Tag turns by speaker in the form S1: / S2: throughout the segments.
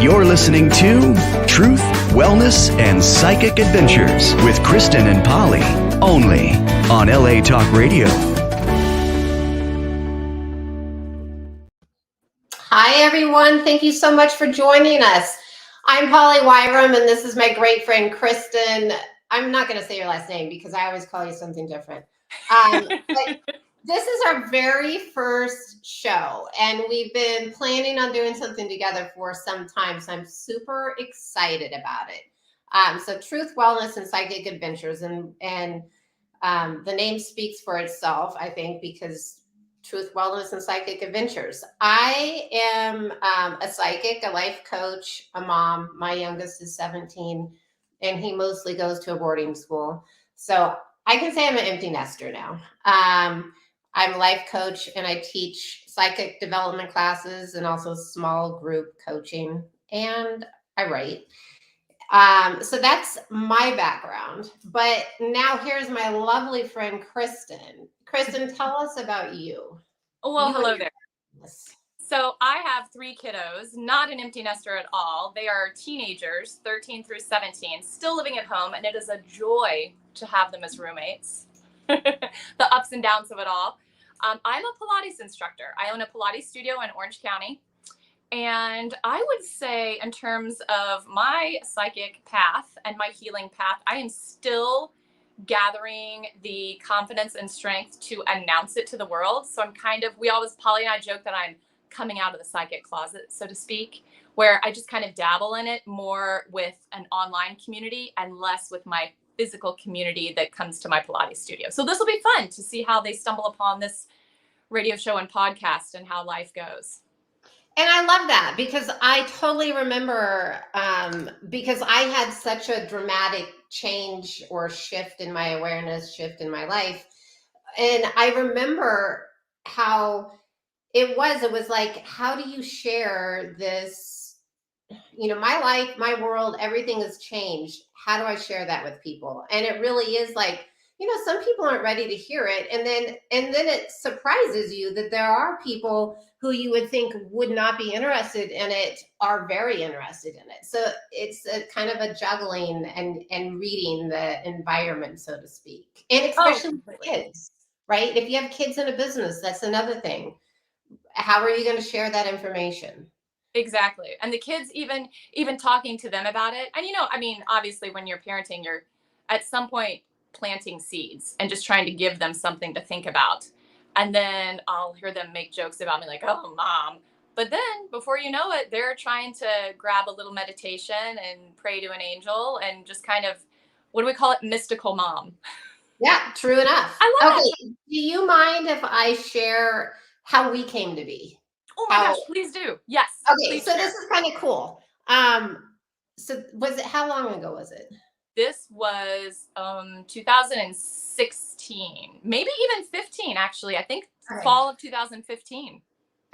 S1: You're listening to Truth, Wellness, and Psychic Adventures with Kristin and Polly, only on LA Talk Radio.
S2: Hi, everyone. Thank you so much for joining us. I'm Polly Wirum, and this is my great friend, Kristin. I'm not going to say your last name because I always call you something different. But this is our very first show, and we've been planning on doing something together for some time, so I'm super excited about it. So Truth, Wellness, and Psychic Adventures, and the name speaks for itself, I think, because Truth, Wellness, and Psychic Adventures. I am a psychic, a life coach, a mom. My youngest is 17, and he mostly goes to a boarding school. So I can say I'm an empty nester now. I'm a life coach, and I teach psychic development classes and also small group coaching, and I write. So that's my background. But now here's my lovely friend, Kristin. Kristin, tell us about you.
S3: Well, hello there. So I have 3 kiddos, not an empty nester at all. They are teenagers, 13 through 17, still living at home, and it is a joy to have them as roommates. The ups and downs of it all. I'm a Pilates instructor. I own a Pilates studio in Orange County. And I would say, in terms of my psychic path and my healing path, I am still gathering the confidence and strength to announce it to the world. So I'm Polly and I joke that I'm coming out of the psychic closet, so to speak, where I just kind of dabble in it more with an online community and less with my physical community that comes to my Pilates studio. So this will be fun to see how they stumble upon this radio show and podcast and how life goes.
S2: And I love that because I totally remember, because I had such a dramatic change or shift in my awareness, shift in my life. And I remember how it was like, how do you share this? My life, my world, everything has changed. How do I share that with people? And it really is like, some people aren't ready to hear it. And then it surprises you that there are people who you would think would not be interested in it are very interested in it. So it's a kind of a juggling and reading the environment, so to speak. And especially for kids, right? If you have kids in a business, that's another thing. How are you going to share that information?
S3: Exactly. And the kids, even talking to them about it. And, obviously when you're parenting, you're at some point planting seeds and just trying to give them something to think about. And then I'll hear them make jokes about me like, oh, mom. But then before you know it, they're trying to grab a little meditation and pray to an angel and just kind of, what do we call it? Mystical mom.
S2: Yeah, true enough.
S3: I love it.
S2: Do you mind if I share how we came to be?
S3: Oh my gosh, please do. Yes.
S2: Okay, so this is kind of cool. So how long ago was it?
S3: This was 2016, maybe even 15, actually. I think fall of 2015.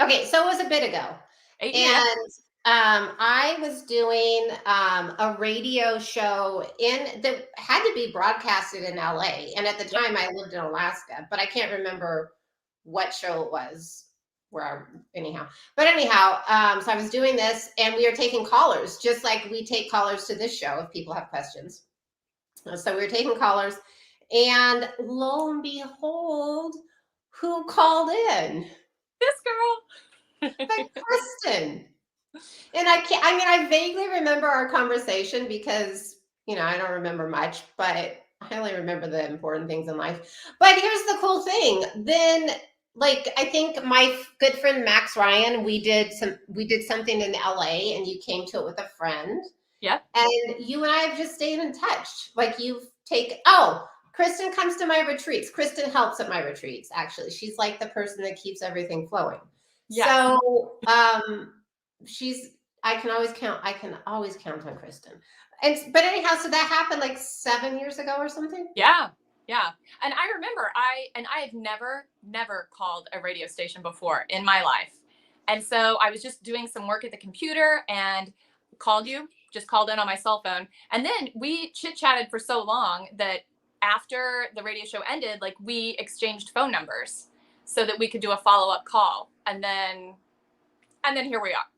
S2: Okay, so it was a bit ago. And I was doing a radio show that had to be broadcasted in LA. And at the time I lived in Alaska, but I can't remember what show it was. So I was doing this and we were taking callers, just like we take callers to this show if people have questions. So we were taking callers, and lo and behold, who called in?
S3: This girl.
S2: Kristin. And I vaguely remember our conversation because, I don't remember much, but I only remember the important things in life. But here's the cool thing. Then, I think my good friend Max Ryan, we did something in LA, and you came to it with a friend.
S3: Yep.
S2: And you and I have just stayed in touch. Kristin comes to my retreats. Kristin helps at my retreats, actually. She's like the person that keeps everything flowing. Yes. So I can always count on Kristin. But anyhow, so that happened like 7 years ago or something?
S3: Yeah. Yeah. And I remember I have never called a radio station before in my life. And so I was just doing some work at the computer and called in on my cell phone. And then we chit-chatted for so long that after the radio show ended, we exchanged phone numbers so that we could do a follow-up call. And then here we are.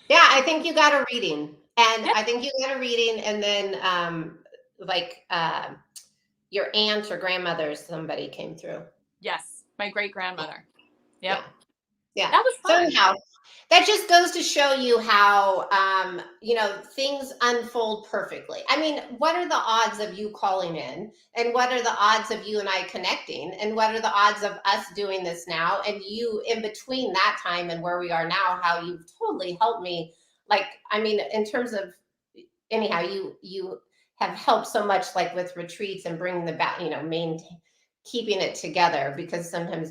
S2: Yeah, I think you got a reading. And
S3: Yeah.
S2: I think you got a reading, and then like your aunt or grandmother, somebody came through.
S3: Yes, my great grandmother. Yep,
S2: Yeah. Yeah.
S3: that was
S2: So
S3: fun.
S2: anyhow, that just goes to show you how things unfold perfectly. I mean, what are the odds of you calling in? And what are the odds of you and I connecting? And what are the odds of us doing this now? And you in between that time and where we are now, how you've totally helped me. Like, I mean, in terms of anyhow, you have helped so much, like with retreats and bringing the back, main keeping it together, because sometimes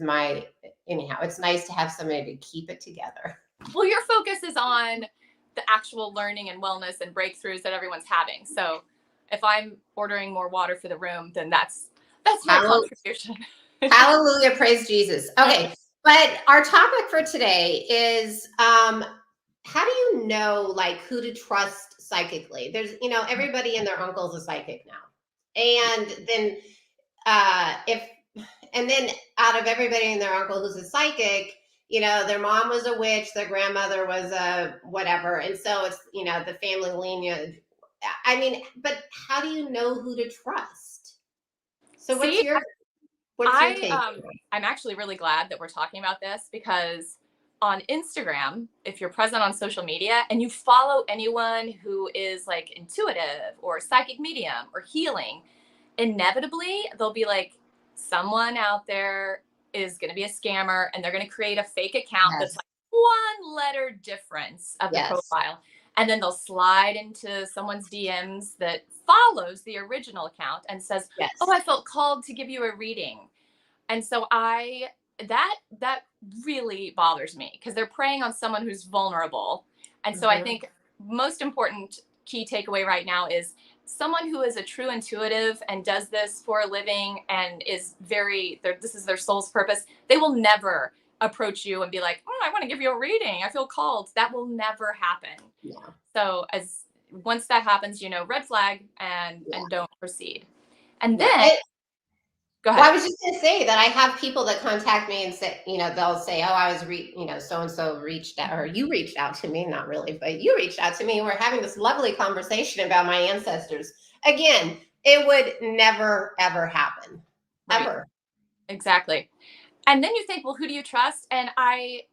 S2: anyhow, it's nice to have somebody to keep it together.
S3: Well, your focus is on the actual learning and wellness and breakthroughs that everyone's having. So if I'm ordering more water for the room, then that's my
S2: Hallelujah.
S3: contribution.
S2: Hallelujah, praise Jesus. Okay, but our topic for today is how do you know like who to trust psychically? There's, everybody and their uncle's a psychic now. And then if and then out of everybody and their uncle who's a psychic, their mom was a witch, their grandmother was a whatever. And so it's, the family lineage. I mean, but how do you know who to trust? So what's
S3: See,
S2: your take?
S3: I'm actually really glad that we're talking about this, because on Instagram, if you're present on social media and you follow anyone who is like intuitive or psychic medium or healing, inevitably there'll be like someone out there is going to be a scammer, and they're going to create a fake account that's
S2: Yes.
S3: like one letter difference of the
S2: Yes.
S3: profile, and then they'll slide into someone's DMs that follows the original account and says,
S2: Yes.
S3: "Oh, I felt called to give you a reading." And so that really bothers me, because they're preying on someone who's vulnerable. And so I think most important key takeaway right now is someone who is a true intuitive and does this for a living and is this is their soul's purpose. They will never approach you and be like, "Oh, I want to give you a reading. I feel called." That will never happen.
S2: Yeah.
S3: So once that happens, red flag, and don't proceed. And
S2: Yeah.
S3: then go ahead.
S2: Well, I was just going to say that I have people that contact me and say, they'll say, "Oh, I was, so-and-so reached out, or you reached out to me," not really, but you reached out to me, and we're having this lovely conversation about my ancestors. Again, it would never, ever happen.
S3: Right.
S2: Ever.
S3: Exactly. And then you think, well, who do you trust? And I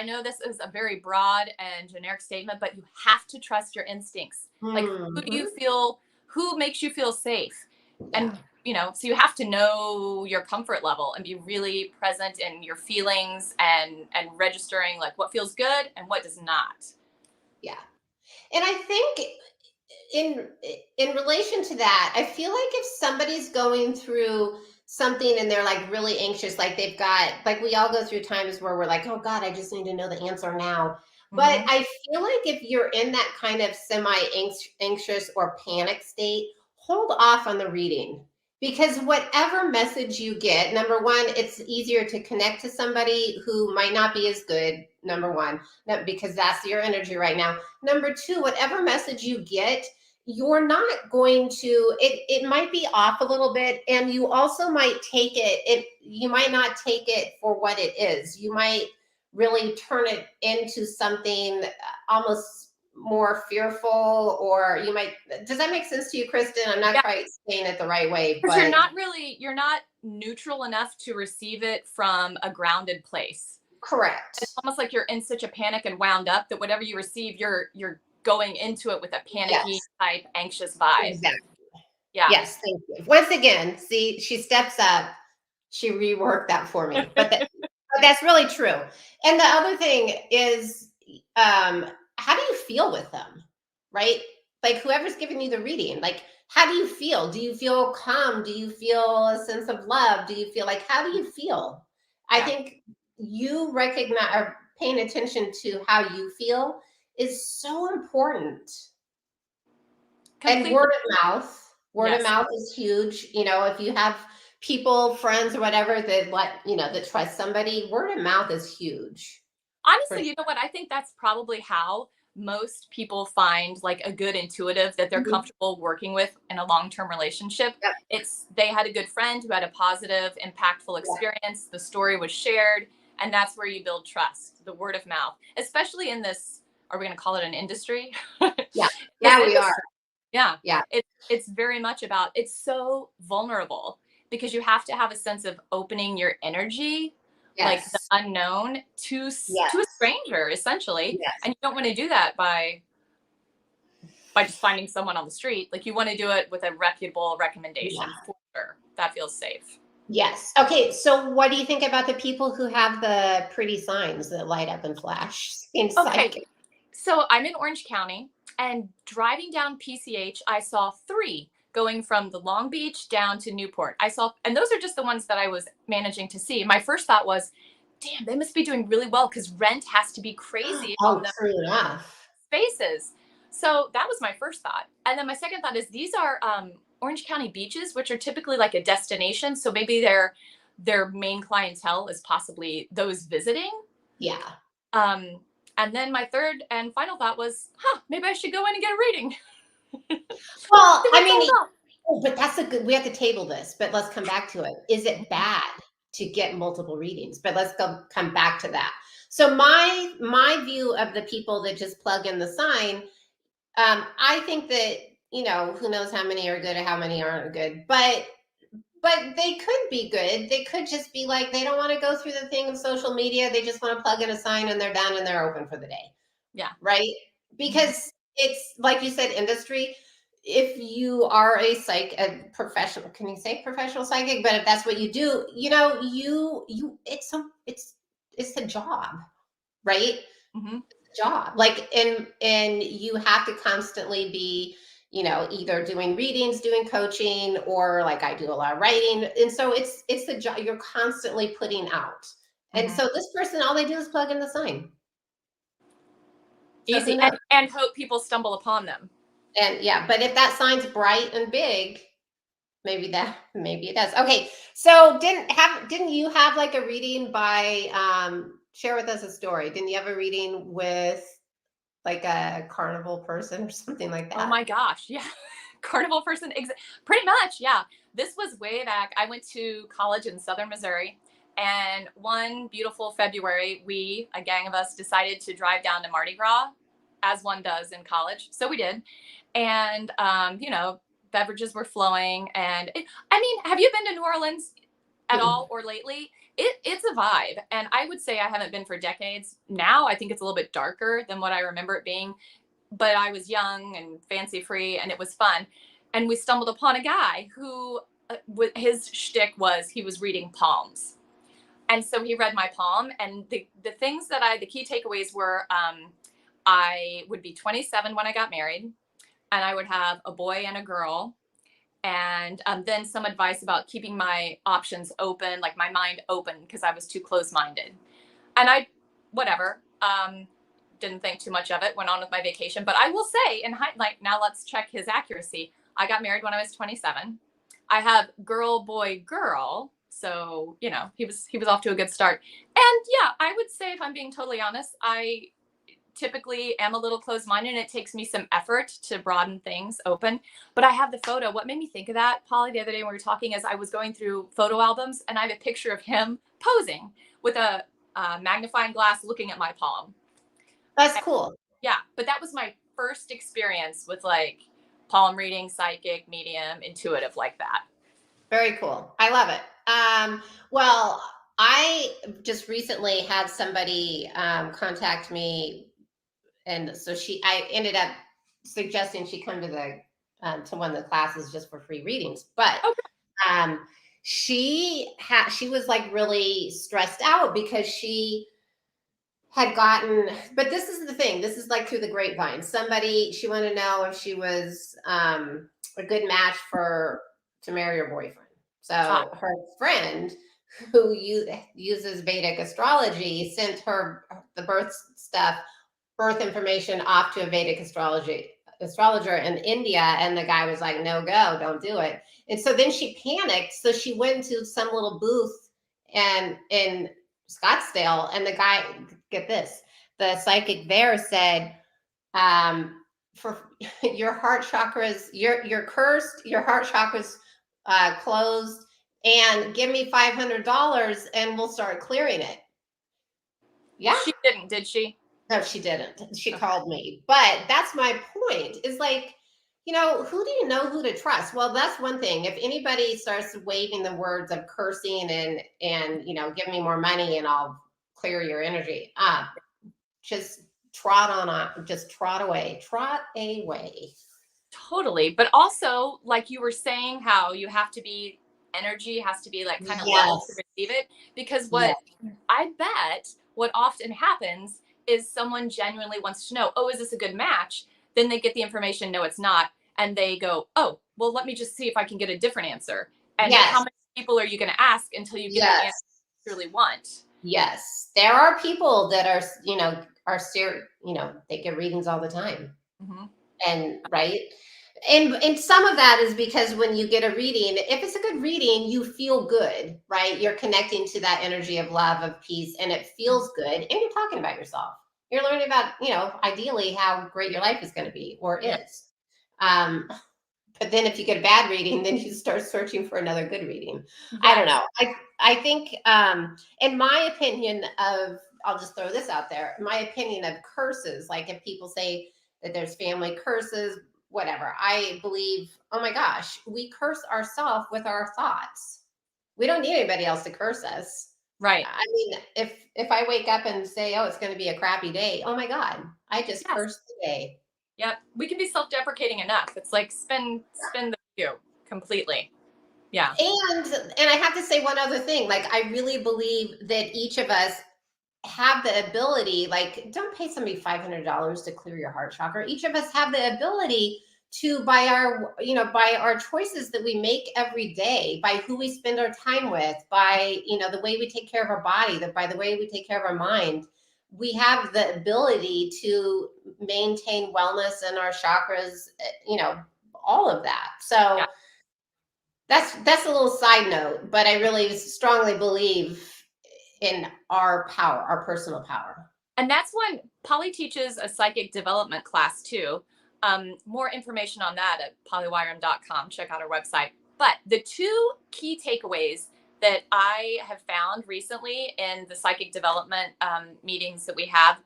S3: know this is a very broad and generic statement, but you have to trust your instincts. Like, who do you feel, who makes you feel safe?
S2: Yeah.
S3: And, so you have to know your comfort level and be really present in your feelings and registering like what feels good and what does not.
S2: Yeah. And I think in relation to that, I feel like if somebody's going through something and they're like really anxious, like they've got, like we all go through times where we're like, "Oh God, I just need to know the answer now." But I feel like if you're in that kind of semi anxious or panic state, hold off on the reading, because whatever message you get, number one, it's easier to connect to somebody who might not be as good. Number one, because that's your energy right now. Number two, whatever message you get, you're not going to, it might be off a little bit, and you also might take you might not take it for what it is. You might really turn it into something almost more fearful, or you might, does that make sense to you, Kristen? I'm not quite saying it the right way,
S3: Because
S2: but
S3: you're not neutral enough to receive it from a grounded place.
S2: correct.
S3: It's almost like you're in such a panic and wound up that whatever you receive, you're going into it with a panicky type anxious vibe.
S2: Exactly.
S3: Yeah.
S2: Yes, thank you. Once again, see, she steps up. She reworked that for me. But that's really true. And the other thing is, how do you feel with them? Right? Like whoever's giving you the reading, like how do you feel? Do you feel calm? Do you feel a sense of love? Do you feel like, how do you feel? I think you recognize or paying attention to how you feel is so important.
S3: Completely.
S2: And word of mouth is huge. If you have people, friends, or whatever that trust somebody, word of mouth is huge.
S3: Honestly, you know what? I think that's probably how most people find like a good intuitive that they're comfortable working with in a long-term relationship.
S2: Yep.
S3: It's they had a good friend who had a positive, impactful experience. The story was shared, and that's where you build trust, the word of mouth, especially in this are we going to call it an industry?
S2: Yeah. Yeah, we are.
S3: Yeah.
S2: Yeah.
S3: It's very much about, it's so vulnerable because you have to have a sense of opening your energy, like the
S2: Yes.
S3: unknown to a
S2: Yes.
S3: stranger, essentially.
S2: Yes.
S3: And you don't want to do that by just finding someone on the street. Like, you want to do it with a reputable recommendation.
S2: Yeah.
S3: For sure. That feels safe.
S2: Yes. Okay. So what do you think about the people who have the pretty signs that light up and flash? Seems
S3: Okay.
S2: like
S3: So I'm in Orange County, and driving down PCH, I saw 3 going from the Long Beach down to Newport. And those are just the ones that I was managing to see. My first thought was, damn, they must be doing really well because rent has to be crazy on
S2: oh,
S3: the
S2: true enough.
S3: spaces. So that was my first thought. And then my second thought is, these are Orange County beaches, which are typically like a destination. So maybe their main clientele is possibly those visiting.
S2: Yeah.
S3: And then my third and final thought was, maybe I should go in and get a reading.
S2: Well, I mean, but that's a good, we have to table this, but let's come back to it. Is it bad to get multiple readings? But let's come back to that. So my view of the people that just plug in the sign, I think that, who knows how many are good or how many aren't good, but they could be good. They could just be like, they don't want to go through the thing of social media. They just want to plug in a sign and they're done and they're open for the day.
S3: Yeah.
S2: Right. Because it's like you said, industry. If you are a professional, can you say professional psychic? But if that's what you do, it's a job, right?
S3: Mm-hmm.
S2: Job, like, and you have to constantly be, either doing readings, doing coaching, or like I do a lot of writing. And so it's the job you're constantly putting out. And so this person, all they do is plug in the sign.
S3: Easy. And hope people stumble upon them.
S2: And yeah, but if that sign's bright and big, maybe it does. Okay. So didn't you have like a reading by, share with us a story. Didn't you have a reading with like a carnival person or something like that?
S3: Oh my gosh. Yeah. Carnival person. Pretty much. Yeah. This was way back. I went to college in Southern Missouri, and one beautiful February, a gang of us, decided to drive down to Mardi Gras, as one does in college. So we did. And, beverages were flowing. And have you been to New Orleans at all or lately? It's a vibe. And I would say I haven't been for decades. Now I think it's a little bit darker than what I remember it being. But I was young and fancy free, and it was fun. And we stumbled upon a guy who, his shtick was he was reading palms. And so he read my palm. And the things the key takeaways were, I would be 27 when I got married, and I would have a boy and a girl. And then some advice about keeping my options open, like my mind open, because I was too close-minded. And didn't think too much of it, went on with my vacation. But I will say, now let's check his accuracy. I got married when I was 27. I have girl, boy, girl. So, he was off to a good start. And yeah, I would say, if I'm being totally honest, I typically am a little closed-minded, and it takes me some effort to broaden things open. But I have the photo. What made me think of that, Polly, the other day when we were talking, is I was going through photo albums, and I have a picture of him posing with a magnifying glass looking at my palm.
S2: That's cool.
S3: Yeah, but that was my first experience with like palm reading, psychic, medium, intuitive, like that.
S2: Very cool. I love it. Well, I just recently had somebody contact me, and so I ended up suggesting she come to one of the classes just for free readings. But she was like really stressed out because she had gotten, but this is the thing, this is like through the grapevine. She wanted to know if she was a good match to marry her boyfriend. So her friend, who uses Vedic astrology, sent her the birth information off to a Vedic astrologer in India, and the guy was like, no go, don't do it. And so then she panicked, so she went to some little booth in Scottsdale, and the guy, get this, the psychic there said, for your heart chakras, you're cursed, your heart chakras closed, and give me $500 and we'll start clearing it. Yeah.
S3: She didn't, did she?
S2: No, she didn't. She
S3: Okay.
S2: called me. But that's my point is like, who do you know who to trust? Well, that's one thing. If anybody starts waving the words of cursing and give me more money and I'll clear your energy, just just trot away. Trot away.
S3: Totally. But also, like you were saying, how you have to be energy has to be like kind of level to
S2: Yes.
S3: receive it. Because
S2: Yes.
S3: what I bet what often happens is someone genuinely wants to know, oh, is this a good match? Then they get the information, no, it's not. And they go, oh, well, let me just see if I can get a different answer. And how
S2: Yes.
S3: many people are you going to ask until you get the answer
S2: Yes.
S3: you really want?
S2: Yes. There are people that they get readings all the time.
S3: Mm-hmm.
S2: And right. And some of that is because when you get a reading, if it's a good reading, you feel good, right? You're connecting to that energy of love, of peace, and it feels good. And you're talking about yourself. You're learning about, ideally how great your life is going to be or
S3: Yeah.
S2: is. Um, but then if you get a bad reading, then you start searching for another good reading. I don't
S3: Yes.
S2: know. I think, in my opinion I'll just throw this out there. My opinion of curses, like if people say that there's family curses, whatever, I believe, oh my gosh, we curse ourselves with our thoughts. We don't need anybody else to curse us.
S3: Right.
S2: I mean, if I wake up and say, oh, it's going to be a crappy day, oh my God, I just
S3: Yes.
S2: cursed the day.
S3: Yep. We can be self-deprecating enough. It's like spin the view completely. Yeah.
S2: And I have to say one other thing. Like, I really believe that each of us have the ability, like, don't pay somebody $500 to clear your heart chakra. Each of us have the ability to, by our choices that we make every day, by who we spend our time with, by, the way we take care of our body, that by the way we take care of our mind, we have the ability to maintain wellness in our chakras, all of that. So
S3: Yeah.
S2: that's a little side note, but I really strongly believe in our power, our personal power.
S3: And that's when Polly teaches a psychic development class too. More information on that at pollywirum.com. Check out our website. But the two key takeaways that I have found recently in the psychic development meetings that we have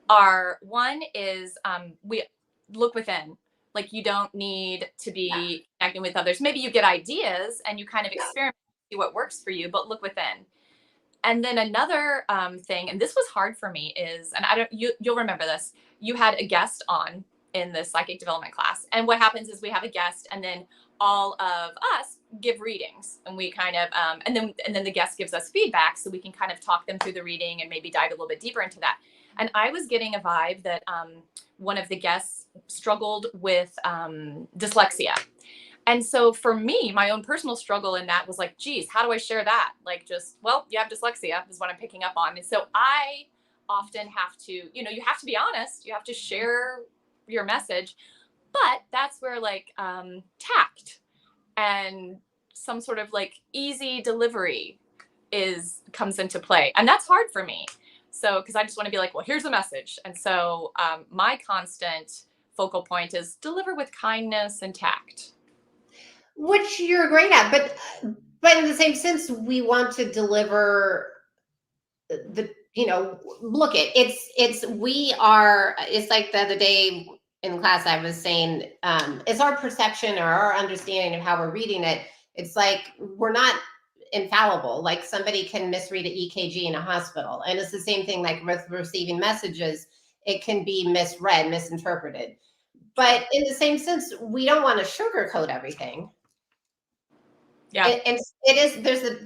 S3: are, one is we look within. Like, you don't need to be connecting with others. Maybe you get ideas and you kind of experiment, see what works for you, but look within. And then another thing, and this was hard for me, is, and you'll remember this. You had a guest on in the psychic development class, and what happens is we have a guest, and then all of us give readings, and we kind of, and then the guest gives us feedback, so we can kind of talk them through the reading and maybe dive a little bit deeper into that. And I was getting a vibe that one of the guests struggled with dyslexia. And so for me, my own personal struggle in that was like, geez, how do I share that? Like, just, well, you have dyslexia is what I'm picking up on. And so I often have to, you have to be honest, you have to share your message, but that's where like tact and some sort of like easy delivery comes into play. And that's hard for me. So, because I just want to be like, well, here's a message. And so my constant focal point is deliver with kindness and tact.
S2: Which you're great at, but in the same sense, we want to deliver look it. It's like the other day in class I was saying, it's our perception or our understanding of how we're reading it. It's like we're not infallible. Like, somebody can misread an EKG in a hospital, and it's the same thing like with receiving messages. It can be misread, misinterpreted. But in the same sense, we don't want to sugarcoat everything.
S3: Yeah.
S2: And it is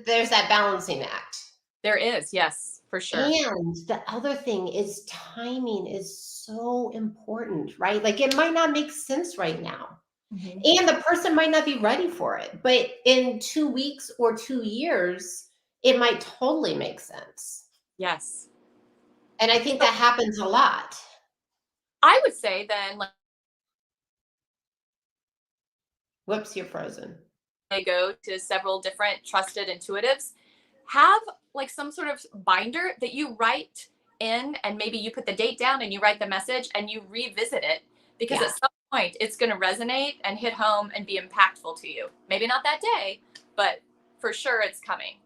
S2: there's that balancing act.
S3: There is, yes, for sure.
S2: And the other thing is timing is so important, right? Like, it might not make sense right now.
S3: Mm-hmm.
S2: And the person might not be ready for it, but in 2 weeks or 2 years, it might totally make sense.
S3: Yes.
S2: And I think that happens a lot.
S3: I would say then, like,
S2: Whoops, you're frozen.
S3: they go to several different trusted intuitives, have like some sort of binder that you write in, and maybe you put the date down and you write the message and you revisit it, because at some point it's going to resonate and hit home and be impactful to you. Maybe not that day, but for sure it's coming.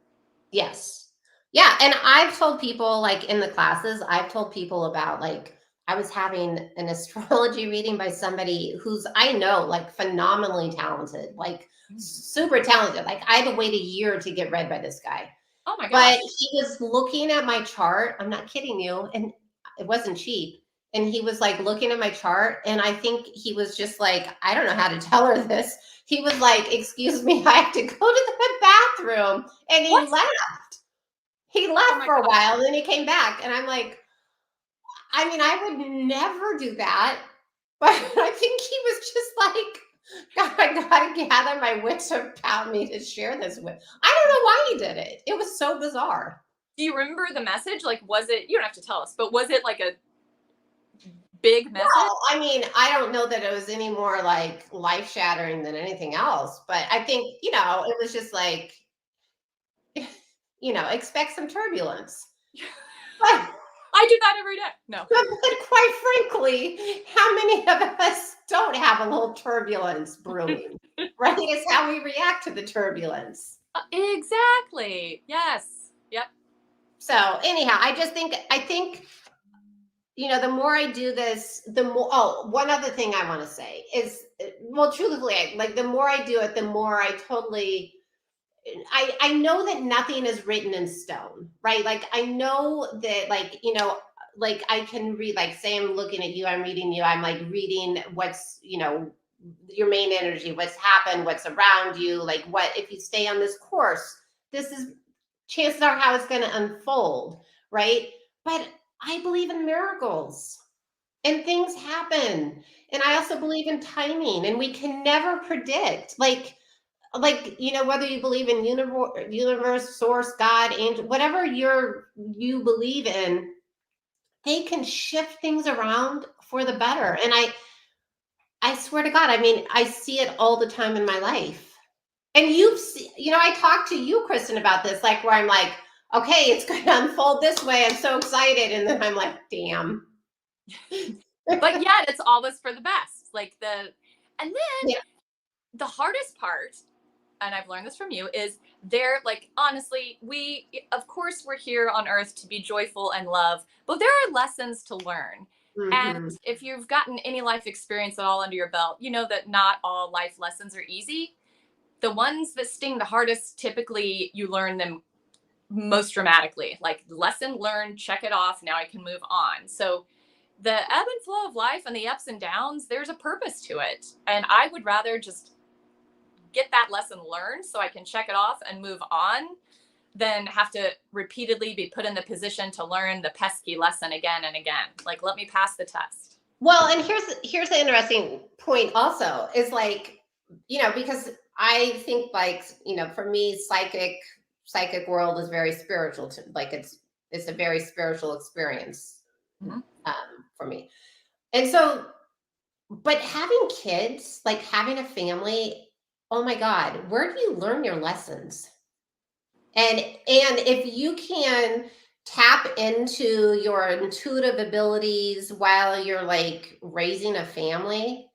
S2: Yes. Yeah, and I've told people, like, in the classes, I've told people about, like, I was having an astrology reading by somebody who's, I know, like, phenomenally talented, like, super talented. Like, I had to wait a year to get read by this guy.
S3: Oh my
S2: But
S3: gosh.
S2: he was looking at my chart, I'm not kidding you, and it wasn't cheap. And he was, like, looking at my chart, and I think he was just like, I don't know how to tell her this. He was like, "Excuse me, I have to go to the bathroom," and he
S3: What?
S2: left. He
S3: Oh
S2: left
S3: my
S2: for a
S3: gosh.
S2: while, and then he came back, and I'm like, I mean, I would never do that, but I think he was just like, God, I gotta gather my wits about me to share this with. I don't know why he did it. It was so bizarre.
S3: Do you remember the message? Like, was it, you don't have to tell us, but was it like a big message?
S2: Well, I mean, I don't know that it was any more like life shattering than anything else, but I think, it was just like, expect some turbulence. But
S3: I do that every day. No.
S2: But quite frankly, how many of us don't have a little turbulence brewing? Right? It's how we react to the turbulence.
S3: Exactly. Yes. Yep.
S2: So anyhow, I think the more I do this, the more. Oh, one other thing I want to say is, well, truthfully, like the more I do it, the more I totally. I know that nothing is written in stone, right? Like I know that, like I can read, like, say I'm looking at you, I'm reading you, I'm like reading what's, your main energy, what's happened, what's around you, like what if you stay on this course, this is chances are how it's going to unfold, right? But I believe in miracles and things happen. And I also believe in timing, and we can never predict. Like whether you believe in universe, source, God, angel, whatever you believe in, they can shift things around for the better. And I swear to God, I mean, I see it all the time in my life. And I talked to you, Kristen, about this, like where I'm like, okay, it's going to unfold this way, I'm so excited, and then I'm like, damn.
S3: But yet it's always for the best. And then
S2: Yeah.
S3: the hardest part, and I've learned this from you, is like, honestly, of course, we're here on earth to be joyful and love, but there are lessons to learn. And
S2: Mm-hmm.
S3: if you've gotten any life experience at all under your belt, you know that not all life lessons are easy. The ones that sting the hardest, typically you learn them most dramatically. Like, lesson learned, check it off, now I can move on. So the ebb and flow of life and the ups and downs, there's a purpose to it. And I would rather just get that lesson learned so I can check it off and move on than have to repeatedly be put in the position to learn the pesky lesson again and again. Like, let me pass the test.
S2: Well, and here's the interesting point also is, like, because I think, like, for me, psychic world is very spiritual to, like, it's a very spiritual experience,
S3: Mhm.
S2: for me. And so, but having kids, like having a family, oh my God, where do you learn your lessons? And if you can tap into your intuitive abilities while you're like raising a family,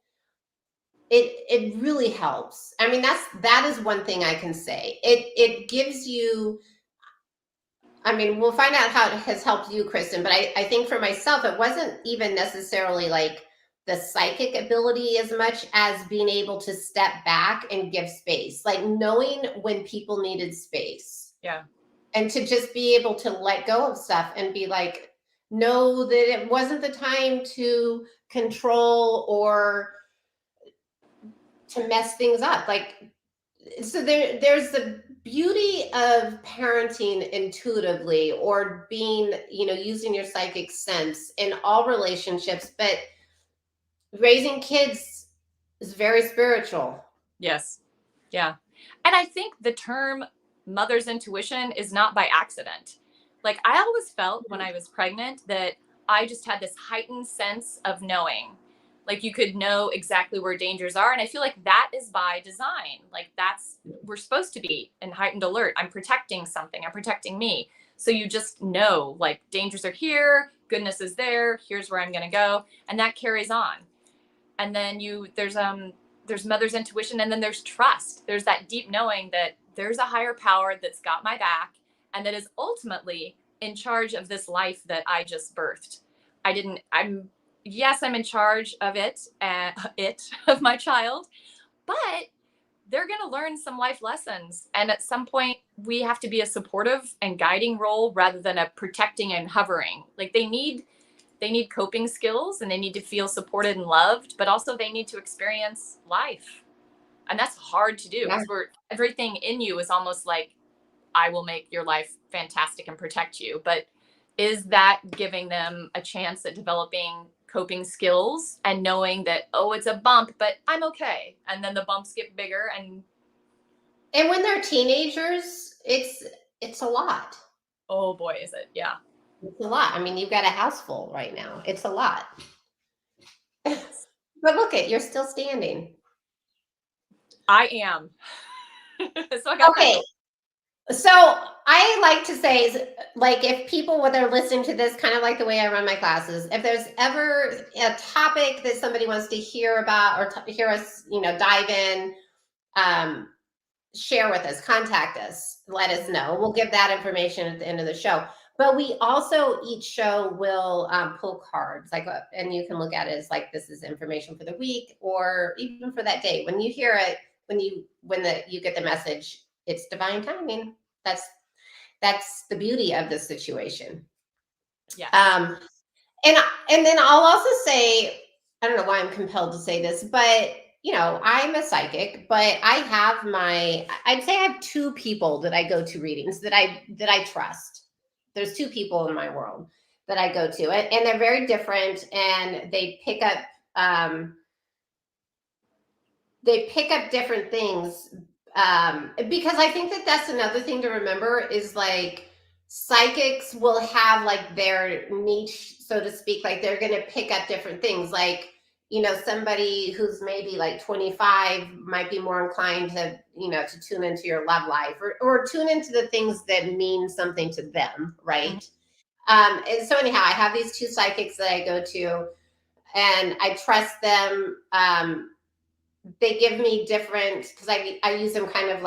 S2: it really helps. I mean, that is one thing I can say. It gives you, I mean, we'll find out how it has helped you, Kristen, but I think for myself, it wasn't even necessarily like the psychic ability as much as being able to step back and give space, like knowing when people needed space.
S3: Yeah.
S2: And to just be able to let go of stuff and be like, know that it wasn't the time to control or to mess things up. Like, so there's the beauty of parenting intuitively, or being, using your psychic sense in all relationships, but raising kids is very spiritual.
S3: Yes. Yeah. And I think the term mother's intuition is not by accident. Like, I always felt when I was pregnant that I just had this heightened sense of knowing. Like, you could know exactly where dangers are. And I feel like that is by design. Like, we're supposed to be in heightened alert. I'm protecting something, I'm protecting me. So you just know, like, dangers are here, goodness is there, here's where I'm going to go. And that carries on. And then there's mother's intuition, and then there's trust. There's that deep knowing that there's a higher power that's got my back, and that is ultimately in charge of this life that I just birthed. Yes, I'm in charge of of my child, but they're going to learn some life lessons. And at some point, we have to be a supportive and guiding role rather than a protecting and hovering. Like they need coping skills, and they need to feel supported and loved, but also they need to experience life. And that's hard to do because everything in you is almost like, I will make your life fantastic and protect you. But is that giving them a chance at developing coping skills and knowing that, oh, it's a bump, but I'm okay. And then the bumps get bigger. And
S2: when they're teenagers, it's a lot.
S3: Oh boy, is it? Yeah.
S2: It's a lot. I mean, you've got a house full right now. It's a lot. But look you're still standing.
S3: I am. So I got
S2: okay. So I like to say is like, if people, when they're listening to this, kind of like the way I run my classes, if there's ever a topic that somebody wants to hear about or hear us, dive in, share with us, contact us, let us know. We'll give that information at the end of the show. But we also, each show will pull cards, and you can look at it as like, this is information for the week or even for that day. When you hear it, when you get the message, it's divine timing. That's the beauty of this situation.
S3: Yeah.
S2: And then I'll also say, I don't know why I'm compelled to say this, but I'm a psychic, but I'd say I have two people that I go to readings that I trust. There's two people in my world that I go to, and they're very different, and they pick up different things. Because I think that's another thing to remember is like psychics will have like their niche, so to speak, like they're going to pick up different things. Like, somebody who's maybe like 25 might be more inclined to, to tune into your love life or tune into the things that mean something to them. Right. Mm-hmm. And so anyhow, I have these two psychics that I go to and I trust them. They give me different, because I use them kind of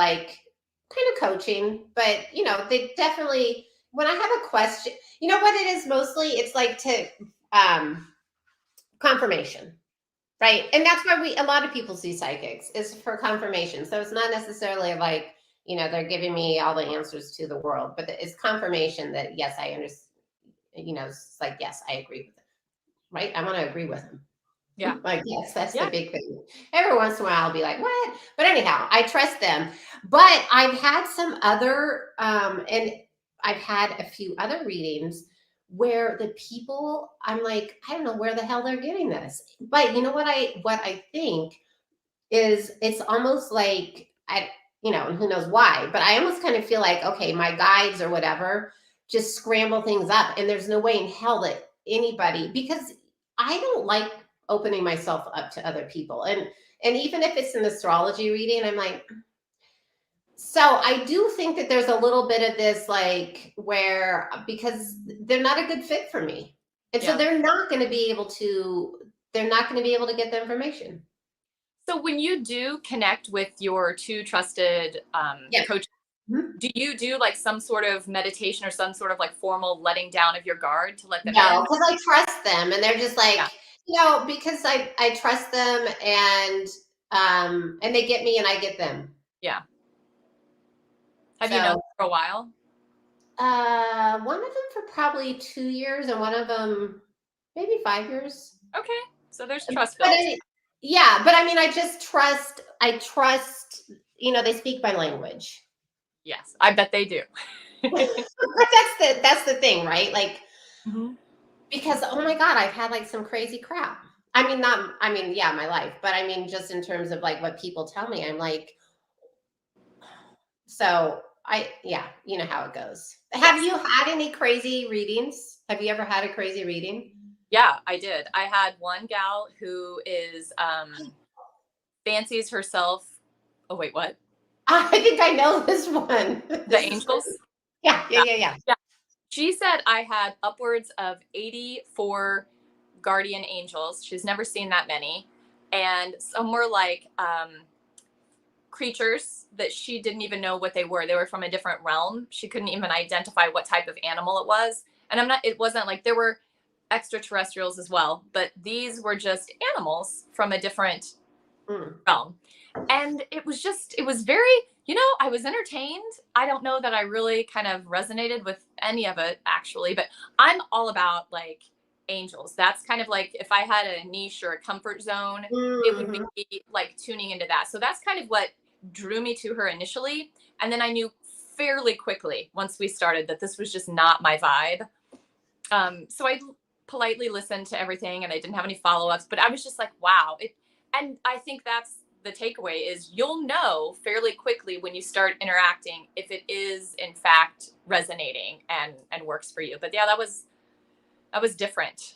S2: coaching, but they definitely, when I have a question, what it is mostly, it's like to confirmation, right? And that's why a lot of people see psychics is for confirmation. So it's not necessarily like they're giving me all the answers to the world, but it's confirmation that yes, I understand. It's like, yes, I agree with it, right? I want to agree with him.
S3: Yeah.
S2: Like, yes, that's the big thing. Every once in a while I'll be like, what? But anyhow, I trust them. But I've had some other, and I've had a few other readings where the people, I'm like, I don't know where the hell they're getting this. But you know what I think is it's almost like, and who knows why, but I almost kind of feel like, okay, my guides or whatever just scramble things up. And there's no way in hell that anybody, because I don't like opening myself up to other people. And even if it's an astrology reading, I'm like, so I do think that there's a little bit of this, like, where, because they're not a good fit for me. And so they're not going to be able to get the information.
S3: So when you do connect with your two trusted coaches, do you do like some sort of meditation or some sort of like formal letting down of your guard to let them in?
S2: No, because I trust them, and they're just like, because I trust them, and they get me and I get them.
S3: Yeah. Have you known for a while?
S2: One of them for probably 2 years, and one of them maybe 5 years.
S3: Okay, so there's trust.
S2: But I mean, I just trust. I trust. They speak my language.
S3: Yes, I bet they do.
S2: But that's the thing, right? Like, because oh my God, I've had like some crazy crap. I mean, my life, but I mean, just in terms of like what people tell me, I'm like, so you know how it goes. Have you had any crazy readings? Have you ever had a crazy reading?
S3: Yeah, I did. I had one gal who is fancies herself. Oh wait, what?
S2: I think I know this one.
S3: The angels?
S2: Yeah.
S3: She said I had upwards of 84 guardian angels. She's never seen that many. And some were like creatures that she didn't even know what they were. They were from a different realm. She couldn't even identify what type of animal it was. And it wasn't like there were extraterrestrials as well, but these were just animals from a different realm. And it was very, I was entertained. I don't know that I really kind of resonated with any of it actually, but I'm all about like angels. That's kind of like if I had a niche or a comfort zone, it would be like tuning into that. So that's kind of what drew me to her initially. And then I knew fairly quickly once we started that this was just not my vibe. So I politely listened to everything and I didn't have any follow-ups, but I was just like, wow. And I think that's the takeaway is you'll know fairly quickly when you start interacting if it is in fact resonating and works for you. But yeah, that was different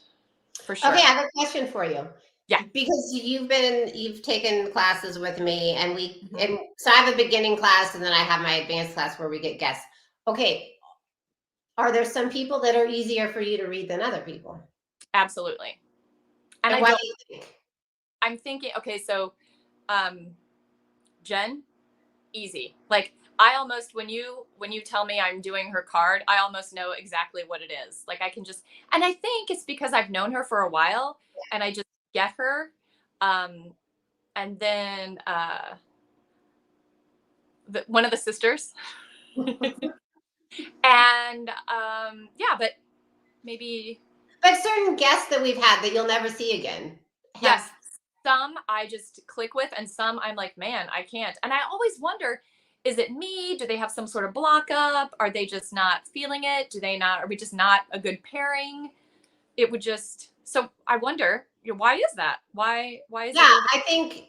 S3: for sure.
S2: Okay, I have a question for you.
S3: Yeah.
S2: Because you've taken classes with me and and so I have a beginning class and then I have my advanced class where we get guests. Okay. Are there some people that are easier for you to read than other people?
S3: Absolutely. And
S2: why do you think?
S3: I'm thinking, okay, so Jen, easy. Like I almost, when you tell me I'm doing her card, I almost know exactly what it is. Like I can just, and I think it's because I've known her for a while and I just get her. And then one of the sisters. And yeah, but maybe.
S2: But certain guests that we've had that you'll never see again.
S3: Yes. Some I just click with and some I'm like, man, I can't. And I always wonder, is it me? Do they have some sort of block up? Are they just not feeling it? Are we just not a good pairing? It would just, so I wonder, why is that? Why is
S2: it?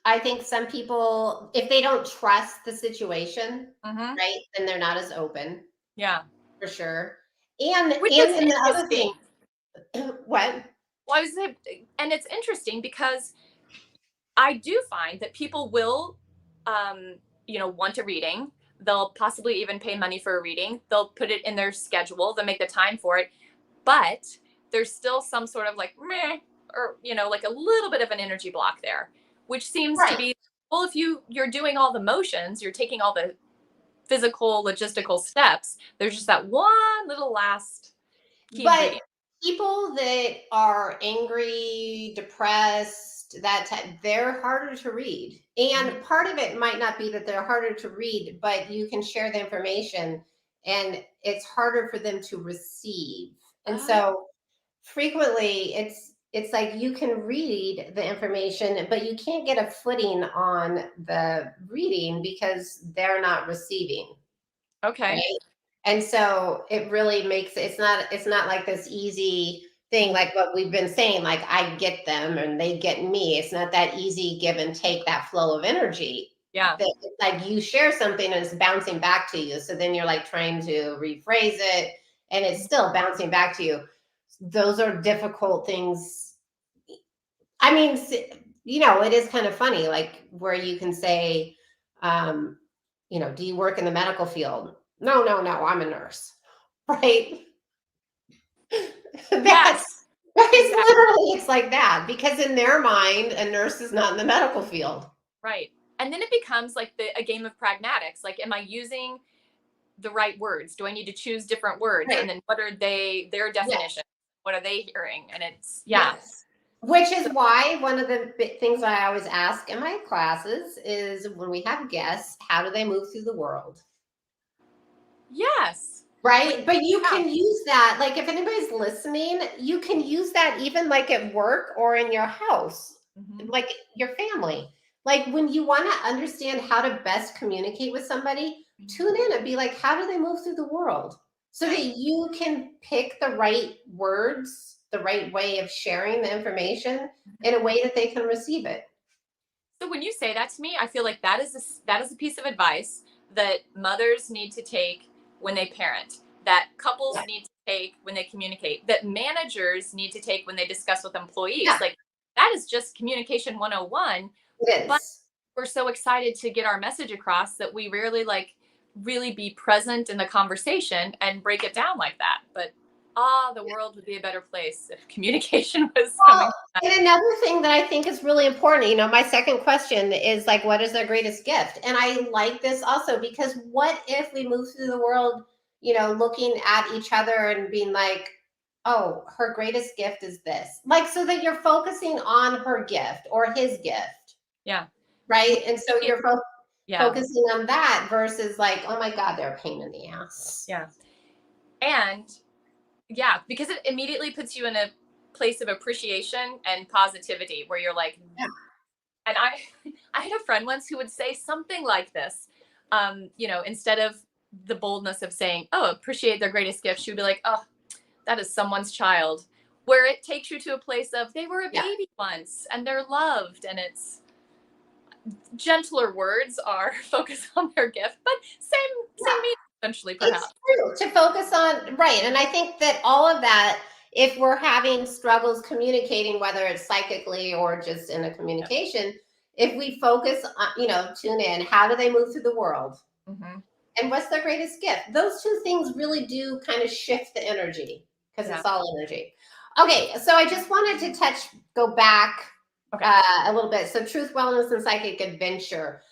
S2: I think some people, if they don't trust the situation, right, then they're not as open.
S3: Yeah.
S2: For sure. And
S3: the
S2: other thing, what?
S3: Well, and it's interesting because I do find that people will, want a reading. They'll possibly even pay money for a reading. They'll put it in their schedule. They'll make the time for it. But there's still some sort of like, meh, or, like a little bit of an energy block there, which seems to be, well, if you're doing all the motions, you're taking all the physical, logistical steps, there's just that one little last key ingredient.
S2: People that are angry, depressed, they're harder to read. And part of it might not be that they're harder to read, but you can share the information and it's harder for them to receive. And so frequently it's like you can read the information, but you can't get a footing on the reading because they're not receiving.
S3: Okay.
S2: Right? And so it really makes it's not like this easy thing like what we've been saying, like I get them and they get me. It's not that easy give and take, that flow of energy.
S3: Yeah.
S2: It's like you share something and it's bouncing back to you. So then you're like trying to rephrase it and it's still bouncing back to you. Those are difficult things. I mean, it is kind of funny, like where you can say, do you work in the medical field? No, I'm a nurse, right?
S3: Yes.
S2: Literally, it's like that because in their mind, a nurse is not in the medical field.
S3: Right. And then it becomes like a game of pragmatics. Like, am I using the right words? Do I need to choose different words? Right. And then what are their definitions? Yes. What are they hearing? And it's,
S2: Yes. Which is why one of the big things I always ask in my classes is when we have guests, how do they move through the world?
S3: Yes.
S2: Right. But you can use that. Like if anybody's listening, you can use that even like at work or in your house, like your family. Like when you want to understand how to best communicate with somebody, tune in and be like, how do they move through the world? So that you can pick the right words, the right way of sharing the information in a way that they can receive it.
S3: So when you say that to me, I feel like that is a piece of advice that mothers need to take when they parent, that couples need to take when they communicate, that managers need to take when they discuss with employees. Yeah. Like that is just communication 101.
S2: It is.
S3: But we're so excited to get our message across that we rarely really be present in the conversation and break it down like that. But the world would be a better place if communication was coming.
S2: Well, and another thing that I think is really important, my second question is like, what is their greatest gift? And I like this also because what if we move through the world, looking at each other and being like, oh, her greatest gift is this, like, so that you're focusing on her gift or his gift.
S3: Yeah.
S2: Right. And so you're
S3: yeah.
S2: focusing on that versus like, oh my God, they're a pain in the ass.
S3: Yeah. And yeah, because it immediately puts you in a place of appreciation and positivity where you're like,
S2: Yeah.
S3: And I had a friend once who would say something like this, instead of the boldness of saying, oh, appreciate their greatest gift, she would be like, oh, that is someone's child, where it takes you to a place of they were a baby once and they're loved. And it's gentler words are focus on their gift, but same meaning essentially, perhaps.
S2: It's true to focus on, right. And I think that all of that, if we're having struggles communicating, whether it's psychically or just in a communication, if we focus on, tune in, how do they move through the world?
S3: Mm-hmm.
S2: And what's their greatest gift? Those two things really do kind of shift the energy because it's all energy. Okay, so I just wanted to go back a little bit. So truth, wellness, and psychic adventure.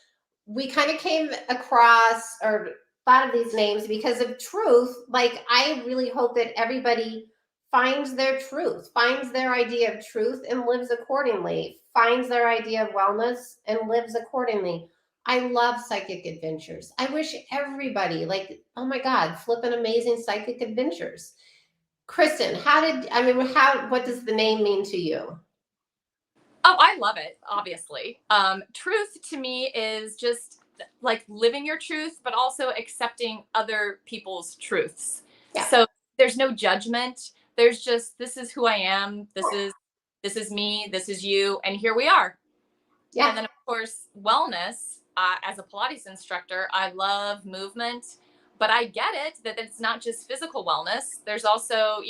S2: We kind of came across or thought of these names because of truth. Like, I really hope that everybody finds their truth, finds their idea of truth and lives accordingly, finds their idea of wellness and lives accordingly. I love psychic adventures. I wish everybody, like, oh my God, flipping amazing psychic adventures. Kristen, what does the name mean to you?
S3: Oh, I love it, obviously. Truth to me is just like living your truth, but also accepting other people's truths. Yeah. So there's no judgment. There's just, this is who I am. This is me. This is you. And here we are. Yeah. And then, of course, wellness. As a Pilates instructor, I love movement. But I get it that it's not just physical wellness. There's also,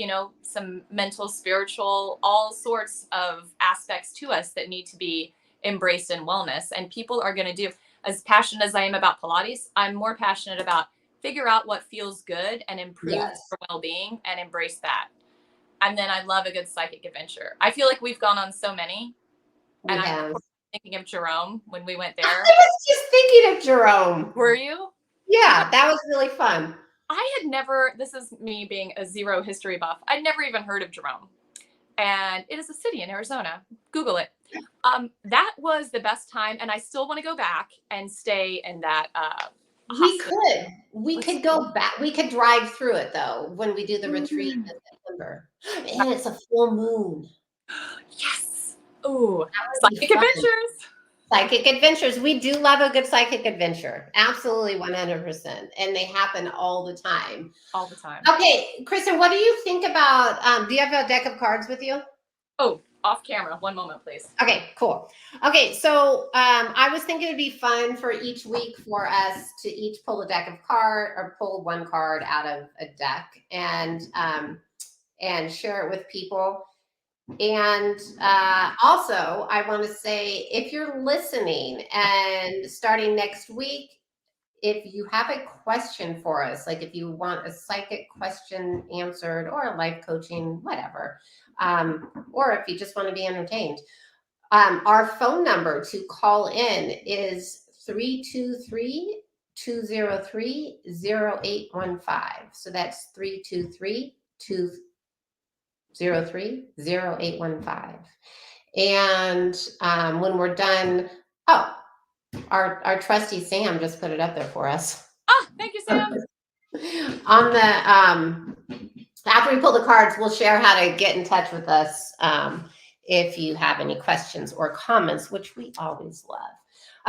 S3: some mental, spiritual, all sorts of aspects to us that need to be embraced in wellness. And people are going to do, as passionate as I am about Pilates, I'm more passionate about figure out what feels good and improve your well-being and embrace that. And then I love a good psychic adventure. I feel like we've gone on so many. And I'm thinking of Jerome when we went there.
S2: I was just thinking of Jerome.
S3: Were you?
S2: Yeah, that was really fun.
S3: I had never, this is me being a zero history buff, I'd never even heard of Jerome. And it is a city in Arizona. Google it. That was the best time. And I still want to go back and stay in that
S2: We could go back. We could drive through it, though, when we do the retreat in September. And it's a full moon.
S3: Yes. Oh, psychic adventures.
S2: Psychic adventures. We do love a good psychic adventure. Absolutely, 100%. And they happen all the time.
S3: All the time.
S2: Okay, Kristen, what do you think about, do you have a deck of cards with you?
S3: Oh, off camera. One moment, please.
S2: Okay, cool. Okay, so I was thinking it'd be fun for each week for us to each pull a deck of cards or pull one card out of a deck and share it with people. And also, I want to say, if you're listening and starting next week, if you have a question for us, like if you want a psychic question answered or a life coaching, whatever, or if you just want to be entertained, our phone number to call in is 323-203-0815. So that's 323-203-0815. And when we're done, our trusty Sam just put it up there for us.
S3: Oh, thank you, Sam.
S2: On the after we pull the cards, we'll share how to get in touch with us if you have any questions or comments, which we always love.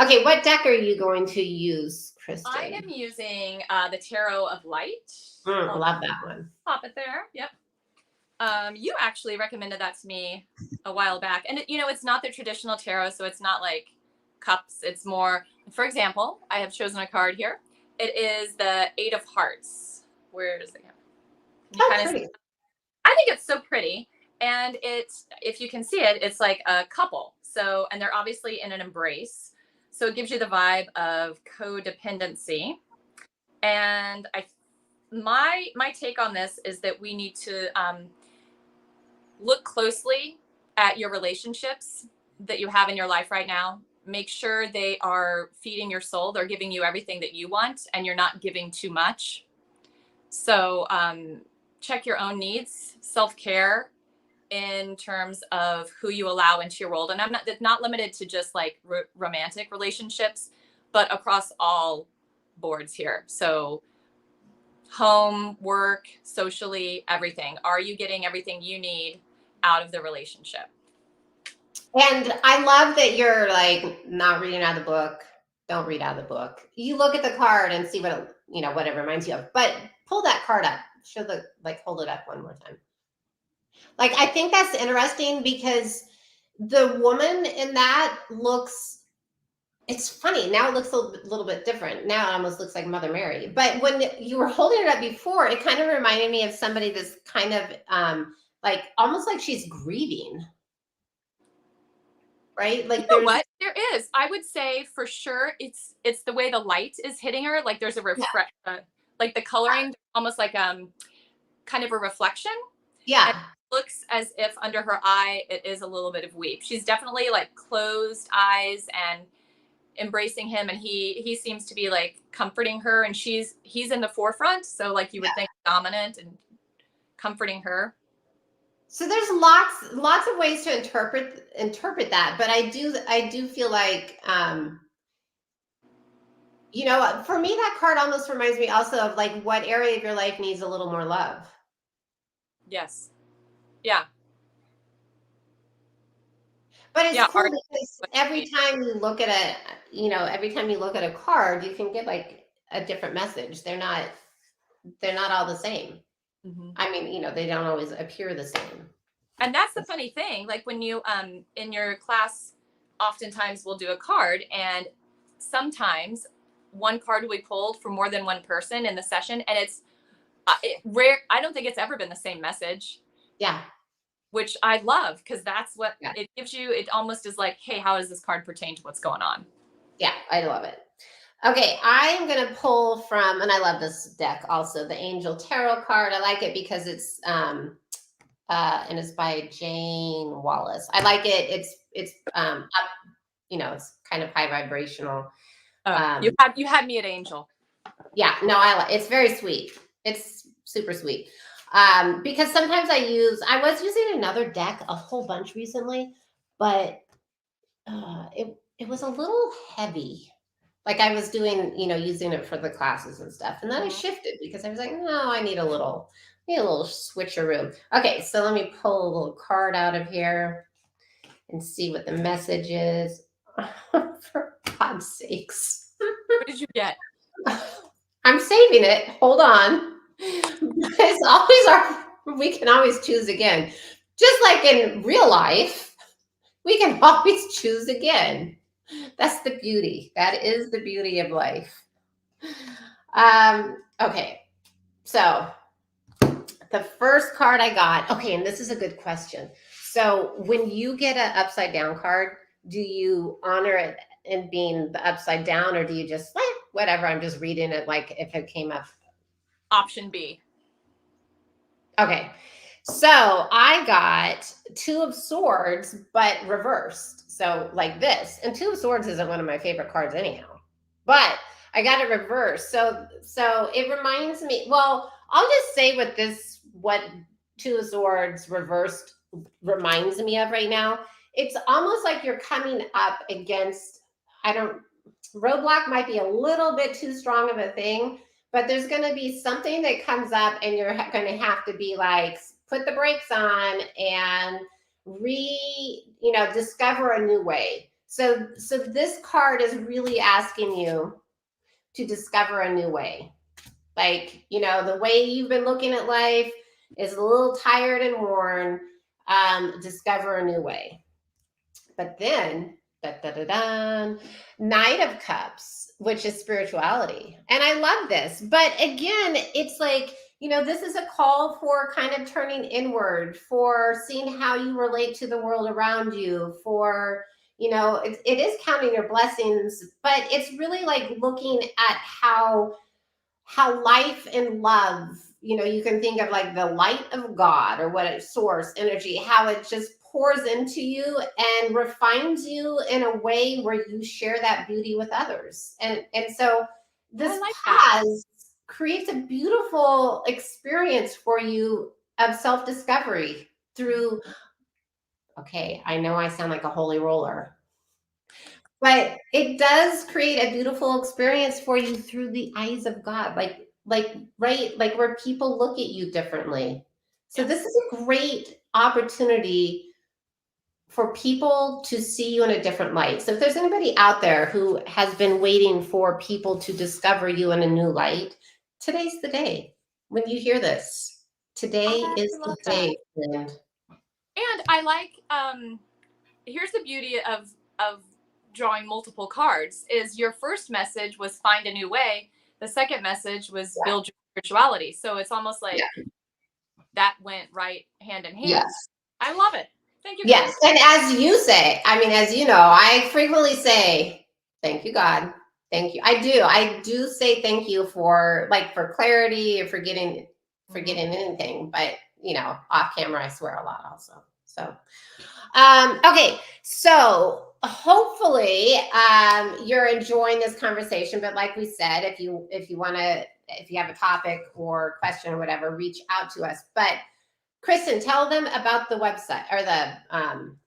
S2: Okay, what deck are you going to use, Kristen?
S3: I am using the Tarot of Light.
S2: Love that one.
S3: Pop it there. Yep. You actually recommended that to me a while back. And, it's not the traditional tarot, so it's not like cups. It's more, for example, I have chosen a card here. It is the Eight of Hearts. Where is it?
S2: Pretty.
S3: I think it's so pretty. And if you can see it, it's like a couple. So, and they're obviously in an embrace. So it gives you the vibe of codependency. And I my take on this is that we need to look closely at your relationships that you have in your life right now. Make sure they are feeding your soul. They're giving you everything that you want, and you're not giving too much. So check your own needs, self-care in terms of who you allow into your world. And I'm not limited to just like romantic relationships, but across all boards here. So home, work, socially, everything. Are you getting everything you need out of the relationship?
S2: And I love that you're like not reading out of the book. Don't read out of the book. You look at the card and see what it reminds you of. But pull that card up. Hold it up one more time. Like, I think that's interesting because the woman in that it's funny. Now it looks a little bit different. Now it almost looks like Mother Mary. But when you were holding it up before, it kind of reminded me of somebody that's kind of like almost like she's grieving. Right? Like,
S3: you know what? There is. I would say for sure it's the way the light is hitting her. Like there's a refresh, like the coloring, almost like kind of a reflection.
S2: Yeah.
S3: And it looks as if under her eye it is a little bit of weep. She's definitely like closed eyes and embracing him, and he seems to be like comforting her, and he's in the forefront. So like you would think dominant and comforting her. So
S2: there's lots of ways to interpret that, but I do feel like for me that card almost reminds me also of like what area of your life needs a little more love.
S3: Yes. Yeah.
S2: But it's cool because every time you look at a card, you can get like a different message. They're not all the same. Mm-hmm. I mean, they don't always appear the same.
S3: And that's the funny thing. Like when you, in your class, oftentimes we'll do a card, and sometimes one card will be pulled for more than one person in the session. And it's rare. I don't think it's ever been the same message.
S2: Yeah.
S3: Which I love, because that's what it gives you. It almost is like, hey, how does this card pertain to what's going on? Yeah,
S2: I love it. Okay, I am going to pull from, and I love this deck also, the Angel Tarot card. I like it because it's, and it's by Jane Wallace. I like it. It's up, it's kind of high vibrational.
S3: You had me at Angel.
S2: Yeah, no, it's very sweet. It's super sweet. Because sometimes I was using another deck a whole bunch recently, but it was a little heavy. Like I was doing, using it for the classes and stuff. And then I shifted because I was like, no, I need a little switcheroo. Okay, so let me pull a little card out of here and see what the message is. For God's sakes.
S3: What did you get?
S2: I'm saving it. Hold on. We can always choose again. Just like in real life, we can always choose again. That's the beauty. That is the beauty of life. Okay. So the first card I got, and this is a good question. So when you get an upside down card, do you honor it in being the upside down, or do you just whatever, I'm just reading it like if it came up?
S3: Option B.
S2: Okay. So I got Two of Swords, but reversed. So like this. And Two of Swords isn't one of my favorite cards anyhow. But I got it reversed. So it reminds me, well, I'll just say what Two of Swords reversed reminds me of right now. It's almost like you're coming up against, roadblock might be a little bit too strong of a thing, but there's going to be something that comes up and you're going to have to be like, put the brakes on and discover a new way. So this card is really asking you to discover a new way. Like, the way you've been looking at life is a little tired and worn. Discover a new way. But then, Knight of Cups, which is spirituality. And I love this. But again, it's like, this is a call for kind of turning inward, for seeing how you relate to the world around you, for, it is counting your blessings, but it's really like looking at how how life and love, you can think of like the light of God or what it's source energy, how it just pours into you and refines you in a way where you share that beauty with others. And so this pause creates a beautiful experience for you of self-discovery through, okay, I know I sound like a holy roller, but it does create a beautiful experience for you through the eyes of God, right, like where people look at you differently. So this is a great opportunity for people to see you in a different light. So if there's anybody out there who has been waiting for people to discover you in a new light, today's the day. When you hear this, today is the day, friend.
S3: And I like, here's the beauty of drawing multiple cards is your first message was find a new way. The second message was build your spirituality. So it's almost like that went right hand in hand.
S2: Yes.
S3: I love it. Thank you.
S2: Yes. And as you say, as you know, I frequently say, thank you, God. Thank you. I do say thank you for clarity or for getting anything, but off camera, I swear a lot also. So, okay. So hopefully, you're enjoying this conversation, but like we said, if you have a topic or question or whatever, reach out to us. But Kristin, tell them about the website or the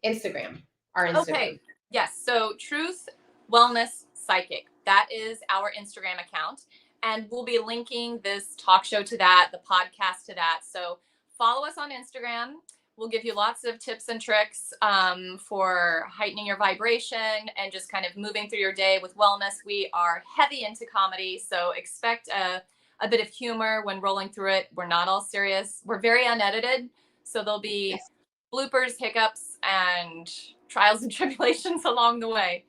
S2: Instagram. Our Instagram.
S3: Okay. Yes. So Truth Wellness Psychic. That is our Instagram account. And we'll be linking this talk show to that, the podcast to that. So follow us on Instagram. We'll give you lots of tips and tricks for heightening your vibration and just kind of moving through your day with wellness. We are heavy into comedy, so expect a bit of humor when rolling through it. We're not all serious. We're very unedited, so there'll be bloopers, hiccups, and trials and tribulations along the way.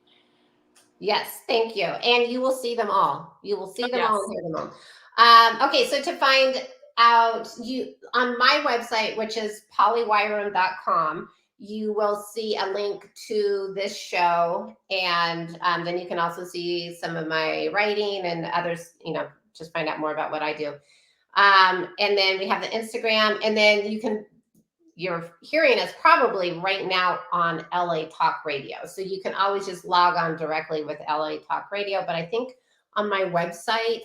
S2: Yes, thank you. And you will see them all. You will see them all and hear them all. Okay, so to find out you on my website, which is pollywirum.com, you will see a link to this show, and then you can also see some of my writing and others, just find out more about what I do. And then we have the Instagram, and then you're hearing us probably right now on LA Talk Radio. So you can always just log on directly with LA Talk Radio. But I think on my website,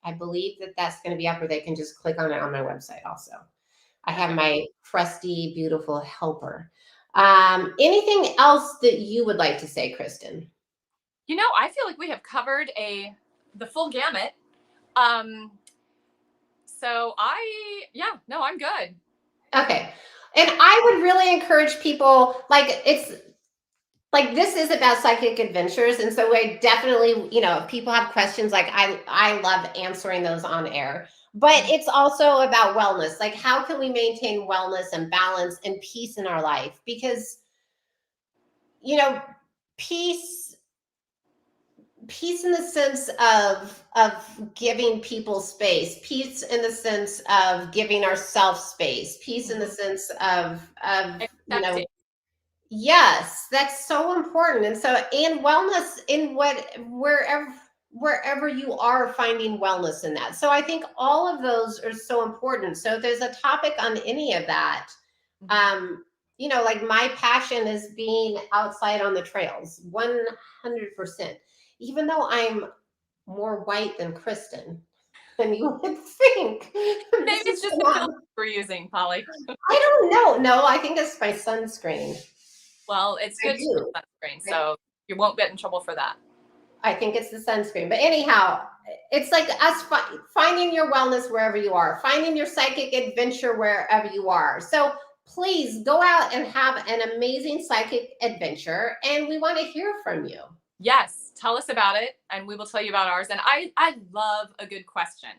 S2: I believe that's going to be up, or they can just click on it on my website also. I have my crusty, beautiful helper. Anything else that you would like to say, Kristin?
S3: I feel like we have covered the full gamut. So I'm good.
S2: Okay. And I would really encourage people, this is about psychic adventures. And so I definitely, if people have questions, I love answering those on air, but it's also about wellness. Like, how can we maintain wellness and balance and peace in our life? Because, peace in the sense of giving people space, peace in the sense of giving ourselves space, peace in the sense of yes, that's so important. And wellness in wherever you are finding wellness in that. So I think all of those are so important. So if there's a topic on any of that, my passion is being outside on the trails, 100%. Even though I'm more white than Kristin, than you would think.
S3: Maybe it's just the filter we're using, Polly.
S2: I don't know. No, I think it's my sunscreen.
S3: Well, it's good to use sunscreen, so you won't get in trouble for that.
S2: I think it's the sunscreen. But anyhow, it's like us finding your wellness wherever you are, finding your psychic adventure wherever you are. So please go out and have an amazing psychic adventure, and we want to hear from you.
S3: Yes, tell us about it, and we will tell you about ours. And I love a good question,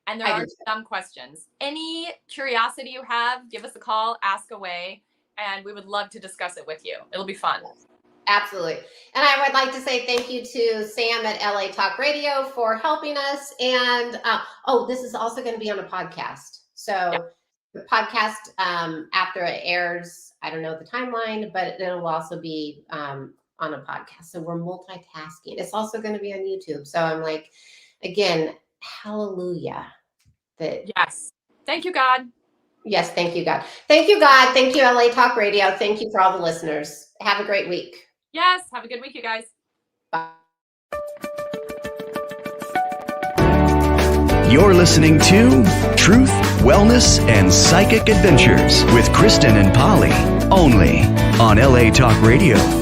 S3: and there are some questions. Any curiosity you have, give us a call, ask away, and we would love to discuss it with you. It'll be fun.
S2: Absolutely. And I would like to say thank you to Sam at LA Talk Radio for helping us. And this is also going to be on a podcast. So the podcast, after it airs, I don't know the timeline, but it will also be on a podcast. So we're multitasking. It's also going to be on YouTube. So I'm again, hallelujah.
S3: Yes. Thank you, God.
S2: Yes, thank you, God. Thank you, God. Thank you, LA Talk Radio. Thank you for all the listeners. Have a great week.
S3: Yes. Have a good week, you guys.
S2: Bye.
S1: You're listening to Truth, Wellness, and Psychic Adventures with Kristin and Polly, only on LA Talk Radio.